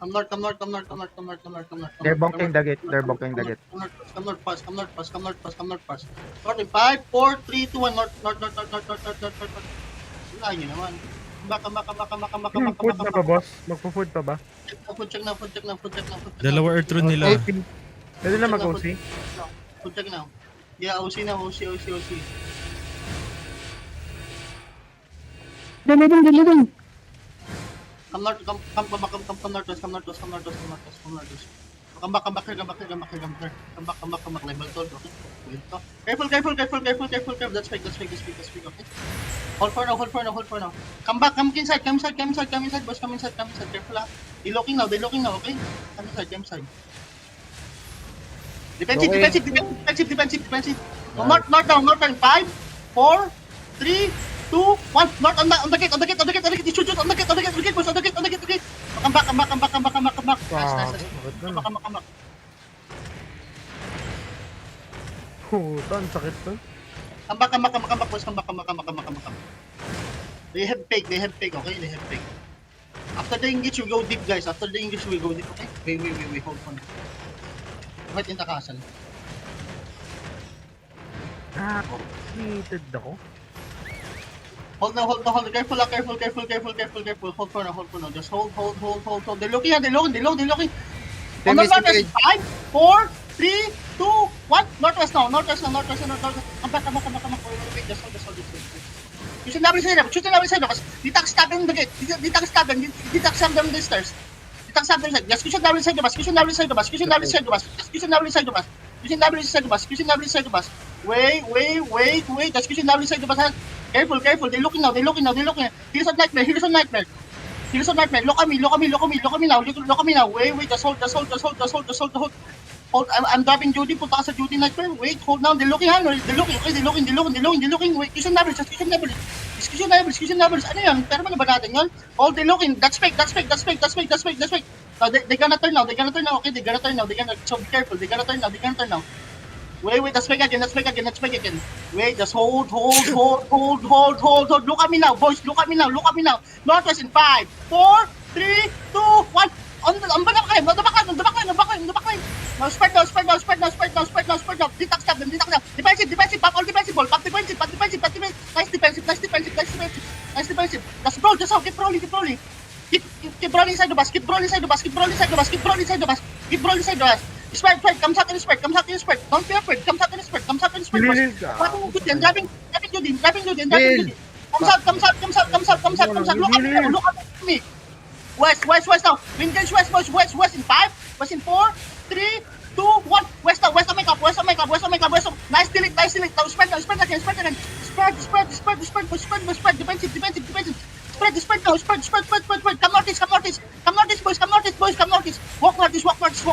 Come north, come north, come north, come north, come north, come north, come north. They're bonking the gate. They're bonking the gate. Come north, pass, come north, pass, come north, pass, come north, pass. North in 5, 4, 3, 2, 1, north, north, north, north, north, north, north, north, north. Wala nyo naman. Come back. Food na ba, boss? Magpo-food pa ba? Check na. Dalawa Earth Rune nila. Pwede na mag-OC. Food check na. Yeah, OC na, OC. Dalawang. Come north, come northwest. Come back here. Level 12, okay? Careful. That's fake, okay? Hold for now. Come inside, boys, come inside. Careful ah. They're looking now, okay? Come inside. Defensive. North down. 5, 4, 3, 2, 1. North on the gate. Shoot on the gate, boys, on the gate. Come back. Nice. Come back. Puta, ang sakit to. Come back, boys. Come back. They have fake, okay? They have fake. After the engage, we go deep, guys. Okay? Wait. Hold on. Wait in the castle. Heated ako. Hold now. Careful. Hold for now. Just hold. They're looking. On the northwest. 5, 4, 3, 2, 1. Northwest now. Come back. Wait. Just hold. You should never say that. Ditang stab them in the gate. Ditang stab them in the stairs. Ditang stab them inside. Just you should never inside the bus. Wait. Just you should never inside the bus. Careful. They're looking now. Here's a nightmare. Look at me now. Wait. Just hold. Hold. I'm dropping Judy. Punta ka sa Judy nightmare. Wait. Hold now. They're looking. They're looking. Wait. Excuse numbers. Ano yan? Pero ba natin yan? Hold. They're looking. That's fake. Now, they're gonna turn now. Okay, they're gonna turn now. So be careful. They're gonna turn now. Wait, that's fake again. Wait, just hold. Look at me now, boys. Look at me now. Northwest in 5, 4, 3, 2, 1. On the back line. Now spread now. Ditang stab them. Defensive. Back all defensive ball. Back defensive. Nice defensive. Just keep rolling. Keep rolling inside the bus. Spread. Come out and spread. Don't be afraid. Come out and spread. Grabbing Judy. Comes out. Look at me. West now. Engage west, boys. West in 5. West in 4, 3, 2, 1. West now. West make up. Nice delete. Now spread again. Spread. Defensive. Spread now. Come northeast, boys. Walk northeast, boys. Spread now.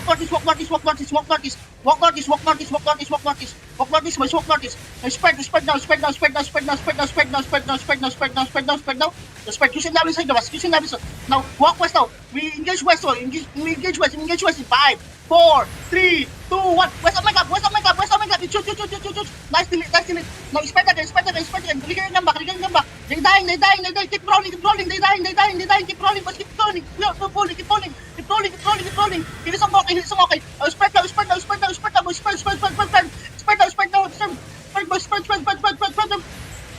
Spread. You should now inside the bus. Now walk west now. We engage west in 5, 4, 3, 2, 1. West of my cup. Shoot. Nice delete. Now spread again. Ligay come back. They're dying. Keep rolling. They're dying. Keep rolling. Keep rolling. Here's some okay. Spread now. Spread.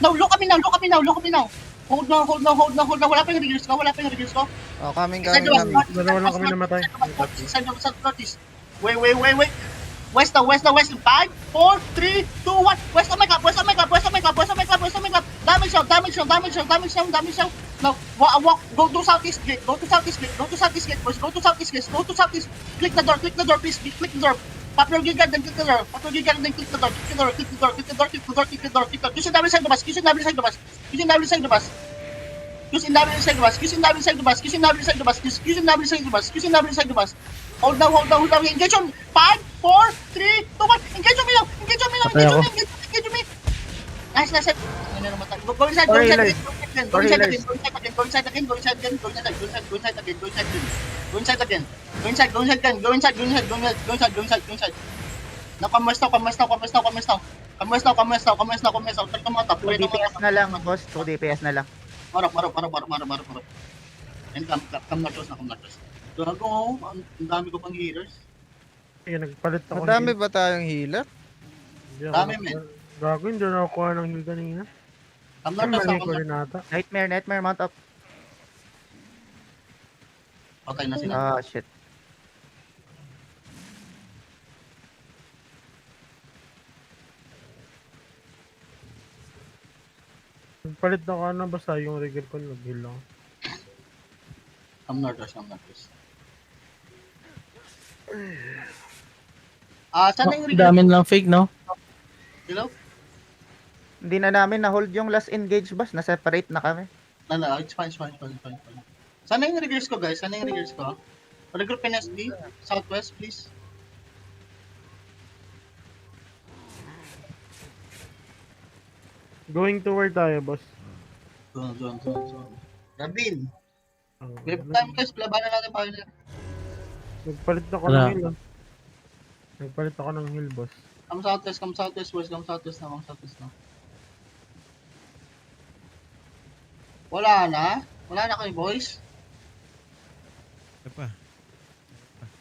Now look at me now. Hold now. Wala pa yung reveals ko. Oh, coming. Dalawa lang kami namatay. Inside the northeast. Wait. West now. In 5, 4, 3, 2, 1. West of my cup. Damage down. Now walk. Go to southeast gate. Boys. Go to southeast gate. Click the door, please. Click the door. Pop your giga, then click the door. Click the door. You should never inside the bus. You should never inside the bus. Hold down. Engage on 5, 4, 3, 2, 1. Engage on me now. Engage on me. Nice. Go inside. Go inside again. Now come west now. Come west now. Turn mo top. 2 DPS na lang, boss. 2 DPS na lang. Marap. And come northwest. Gago, ang dami ko pang healers. Kaya nagpalit ako. Madami ba tayong healer? Dami, men. Gago, hindi na nakuha ng heal kanina. I'm not as Mali ko ako. rin ata. Nightmare, mount up. Patay na sila. Ah, shit. Nagpalit ako na basta yung regel ko nag-heal lang. I'm not as. Saan na yung regret? Dami lang fake, no? Hello? Hindi na namin na-hold yung last engage boss. Na-separate na kami. No, it's fine. Saan na yung regrets ko, guys? Saan na yung regrets ko? Regroup in SD, Southwest, please. Going to where tayo, boss? Zone. Rabin, Oh, grip time, guys. Labanan natin pa yun. nagpalit ako Wala. ng heal, ah. Nagpalit ako ng heal, boss. Come Southwest, boys. Come Southwest na. Wala na kayo, boys. Ano pa?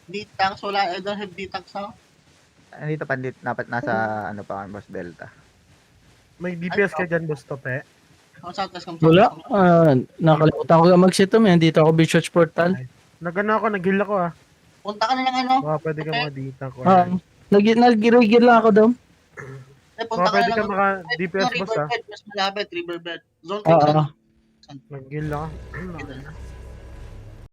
D-tanks, wala. I don't have D-tanks now. Andito pandit, dapat nasa ano pa boss Delta. May DPS ka dyan, boss, tope. Come Southwest. Wala. Nakalimutan ko yung mag-sit dito ako Beach Church Portal. Nag-ano ako, nag-heal ako, ah. Punta ka na lang, ano? Baka pwede ka makadita ko. Nag-regil lang ako daw. Punta Baka ka pwede na ka lang. maka-DPS, boss, ah. Riverbed, mas malapit, Riverbed. Zone Oo. 10. Nag-heal lang, ah.